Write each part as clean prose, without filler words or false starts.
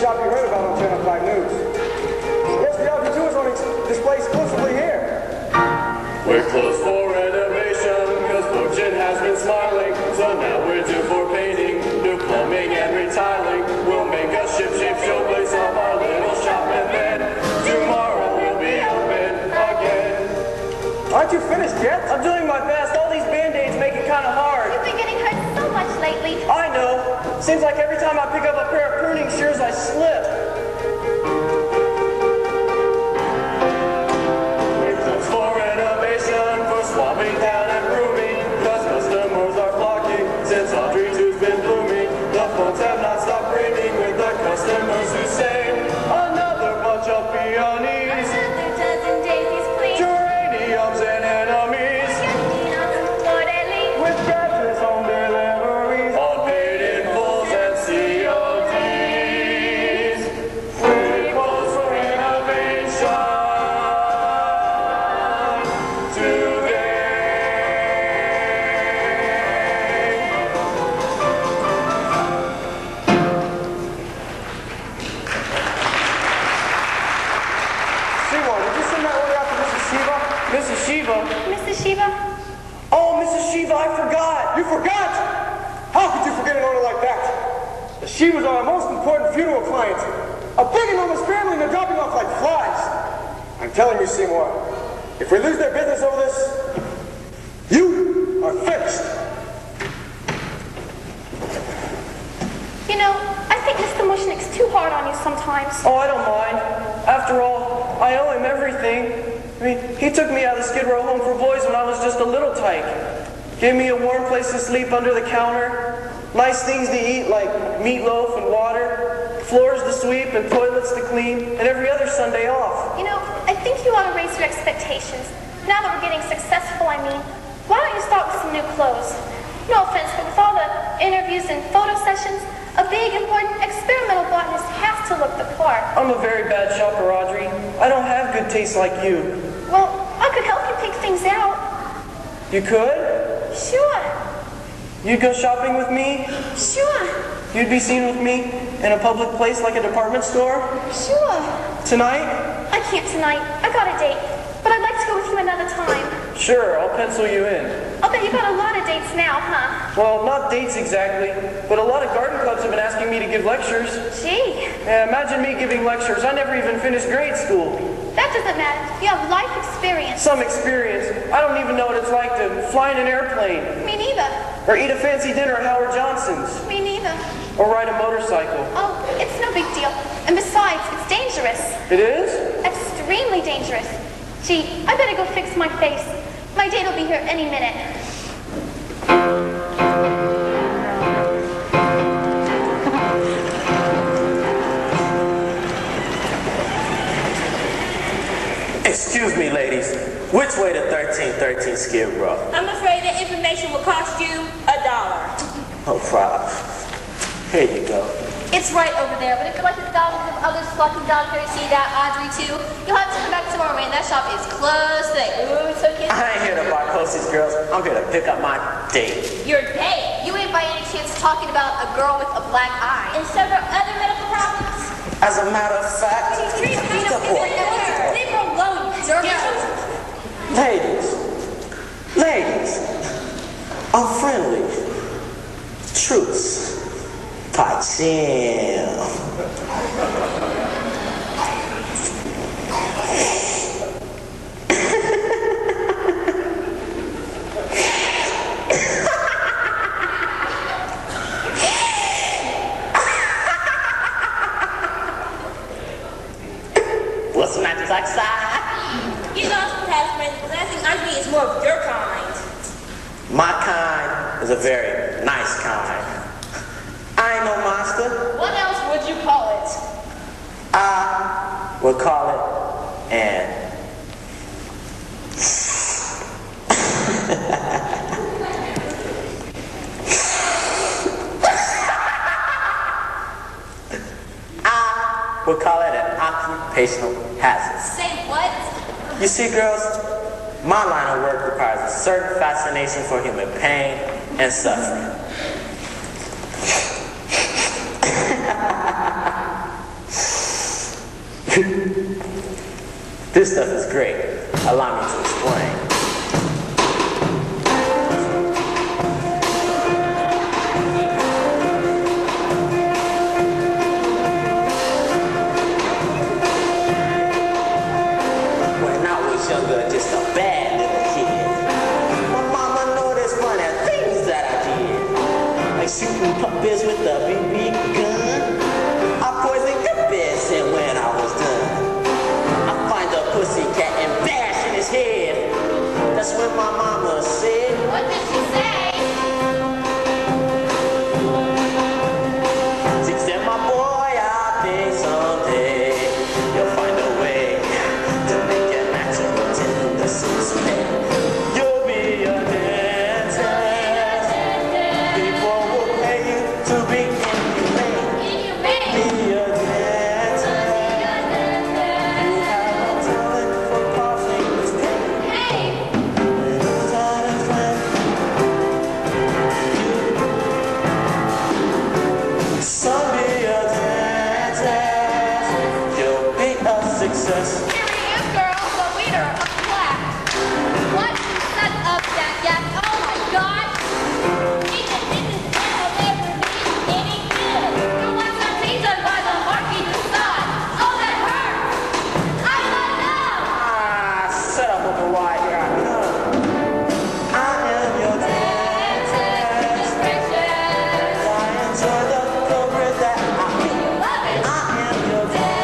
shop you heard about on Channel 5 News. Yes, the LG2 is on display exclusively here. We're closed for renovation, because Fortune has been smiling. So now we're due for painting, new plumbing and retiling. We'll make a ship-shape showplace of our little shop, and then tomorrow we'll be open again. Aren't you finished yet? I'm doing my best. All these band-aids make it kind of hard. You've been getting hurt so much lately. I know. Seems like every time I pick up a pair of pruning shears, I slip. We're closed for renovation, for swabbing down and rooming, because customers are flocking since Audrey 2's been blooming. The phones have not stopped ringing with the customers who say, another bunch of peonies, Another dozen daisies, please. geraniums and enemies, with gadgets on deliveries, all paid in fulls and CODs. We're closed for renovation today. Seymour, did you send that order out to Mrs. Shiva? Mrs. Shiva? Mrs. Shiva? Oh, Mrs. Shiva, I forgot. You forgot? How could you forget an order like that? The Shivas are our most important funeral client. A big enormous family and they're dropping off like flies. I'm telling you, Seymour, if we lose their business over this, you are finished. You know, I think Mr. Mushnick's too hard on you sometimes. Oh, I don't mind. After all, I owe him everything. I mean, he took me out of the Skid Row Home for Boys when I was just a little tyke. Gave me a warm place to sleep under the counter, nice things to eat like meatloaf and water, floors to sweep and toilets to clean, and every other Sunday off. You know, I think you ought to raise your expectations. Now that we're getting successful, I mean, why don't you start with some new clothes? No offense, but with all the interviews and photo sessions, a big, important experimental botanist has to look the part. I'm a very bad shopper, Audrey. I don't have good taste like you. Well, I could help you pick things out. You could? Sure, You'd go shopping with me? sure, You'd be seen with me in a public place like a department store? sure. Tonight? I can't tonight. I got a date. But I'd like to go with you another time. Sure, I'll pencil you in. I'll bet you got a lot of dates now, huh? Well, not dates exactly, but a lot of garden clubs have been asking me to give lectures. Gee, Yeah, imagine me giving lectures. I never even finished grade school. that doesn't matter. You have life experience. Some experience. I don't even know what it's like to fly in an airplane, Me neither. or eat a fancy dinner at Howard Johnson's, Me neither. or ride a motorcycle. Oh, it's no big deal. And besides, it's dangerous. It is? Extremely dangerous. Gee, I better go fix my face. My date will be here any minute. Excuse me, ladies. Which way to 1313 Skid Row? I'm afraid that information will cost you $1. No problem. Here you go. It's right over there, but if you'd like to thousands of others flocking down here to see that Audrey too, you'll have to come back tomorrow, man. That shop is closed today. Ooh, it's okay. I ain't here to buy posties, girls. I'm here to pick up my date. Your date You ain't by any chance talking about a girl with a black eye. and several other medical problems. As a matter of fact, step forward. Leave her alone, jerk. Ladies, I'm friendly. Truce. Pachim. What's not outside? You know, Ashman, the last thing I see is more of your kind. My kind is a very nice kind. I ain't no monster. What else would you call it? I would call it an I would call it an occupational hazard. Say what? You see, girls, my line of work requires a certain fascination for human pain and suffering. This stuff is great. Allow me to explain. When I was younger, just a bad little kid, my mama noticed funny things that I did. Like shooting puppets with a BB gun. I poisoned your beds, and when I was done, pussycat and bash in his head. That's when my mama said, what did she say? She said, my boy, I think someday you'll find a way to make your natural tendencies pay. You'll be a dentist. People will pay you to be inhumane. Be a dentist. Success. Here he is, girl, the leader of the class. What set up that yak? Oh my God! He just didn't ever be any good. Who wants to be done by the marquee decide? Oh, that hurts! I don't know! Set up with the wide here. I am your dentist. I enjoy the cover that I feel. I am your dentist.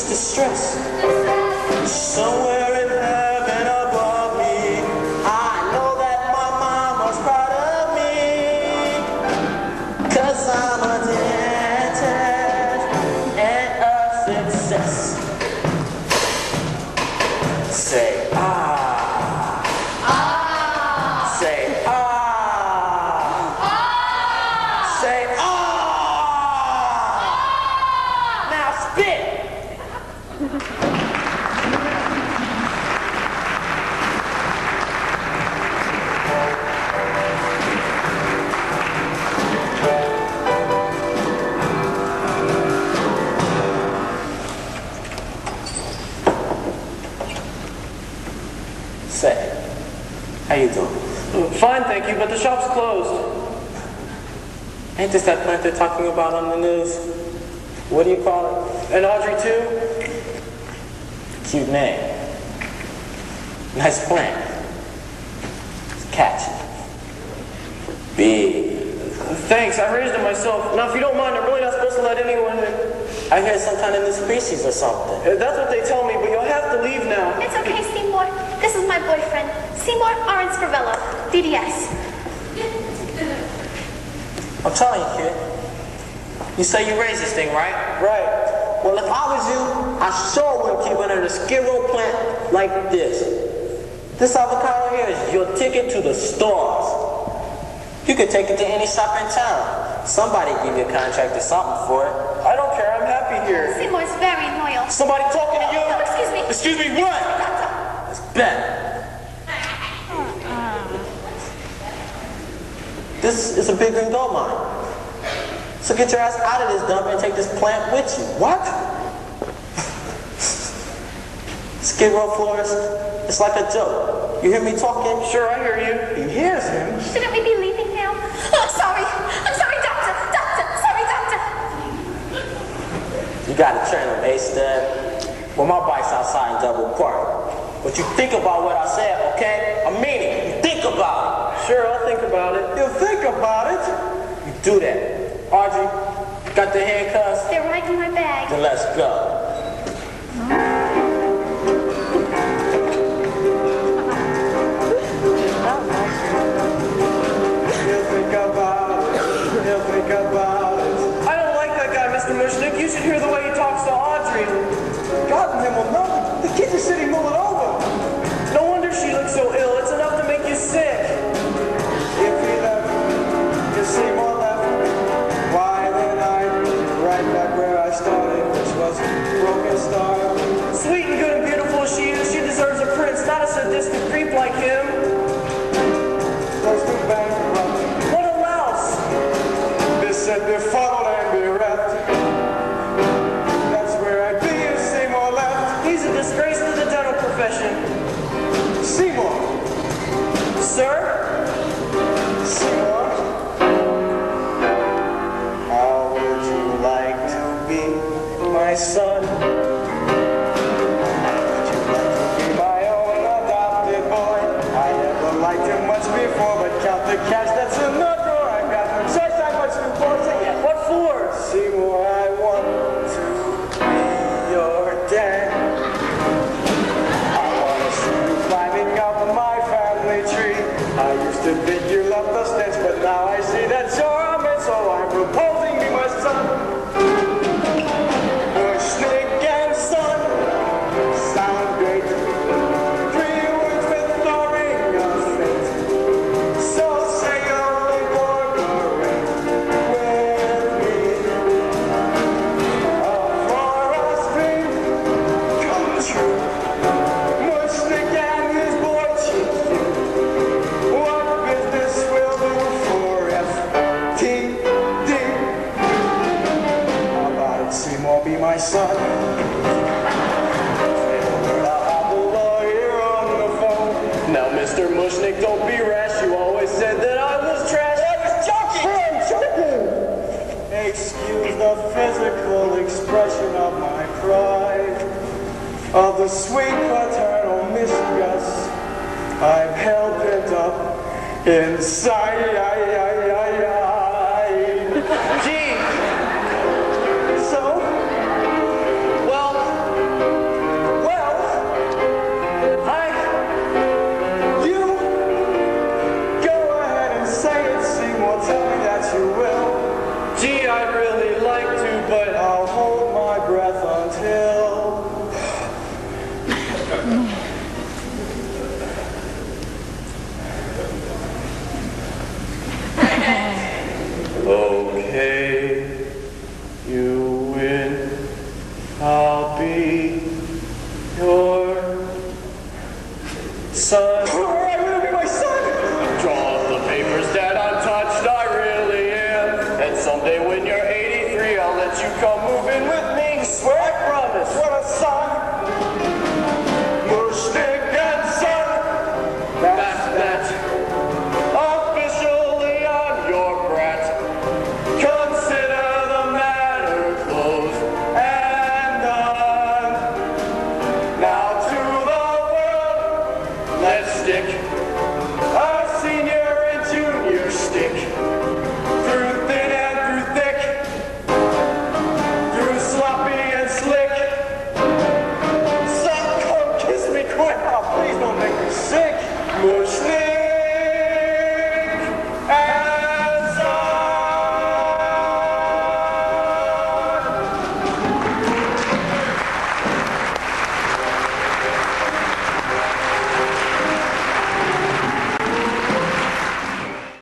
Distress. Somewhere in heaven above me, I know that my mama's proud of me, 'cause I'm a dentist and a success. Say ah. Ah. Say ah. Ah. Say ah. Ah. Now spit. Say, how you doing? Fine, thank you, but the shop's closed. Ain't this that plant they're talking about on the news? What do you call it? And Audrey too? Cute name. Nice plant. It's catchy. Big. Thanks, I raised it myself. Now, if you don't mind, I'm really not supposed to let anyone in. I heard some kind of new species or something. That's what they tell me, but you'll have to leave now. It's okay, Seymour. This is my boyfriend, Seymour Orange Scrivello, DDS. I'm telling you, kid. You say you raised this thing, right? Right. Well, if I was you, I sure wouldn't keep it under the Skid Row plant like this. This avocado here is your ticket to the stars. You could take it to any shop in town. Somebody give you a contract or something for it. I don't care, I'm happy here. Seymour's very loyal. Somebody talking to you? Oh, excuse me. Excuse me, what? It's Ben. This is a big green gold mine. So get your ass out of this dump and take this plant with you. What? Skid Row florist, it's like a joke. You hear me talking? Sure, I hear you. He hears him. Shouldn't we be leaving now? Oh, I'm sorry. I'm sorry, doctor. Doctor. Sorry, doctor. You gotta train him, A-Step. Well, my bike's outside in Double Park. But you think about what I said, okay? I mean it. You think about it. Sure, I'll think about it. You think about it? You do that. Audrey, got the handcuffs? They're right in my bag. Then let's go. I don't like that guy, Mr. Mushnick. You should hear the way he talks to Audrey. God, him will know. The kids are sitting mulling over. No wonder she looks so ill. It's enough to make you sick. If he left, you see more left. Why then I think you left the stench, but now I see that you're a man, so I'm proposing be my son. Bushnick and son sound great. 3 words with the ring of fate. So say you'll incorporate with me. For us dream come true. Bushnick and his boy chief. What business will do for FTD? How about it, Seymour be my son? I'll have the lawyer on the phone. Now, Mr. Mushnick, don't be rash. You always said that I was trash. I was joking! I'm joking! Excuse the physical expression of my pride, of the sweet paternal mistrust I've held pent up inside. Gee, So, well, you go ahead and say it, Seymour. Tell me that you will. gee, I'd really like to, but I'll hold my breath until. Okay, you win. I'll be your son. All right, will be my son. Draw up the papers, Dad. I'm touched. I really am. And someday when you're 83, I'll let you come move in with me. Swear I promise. What a son.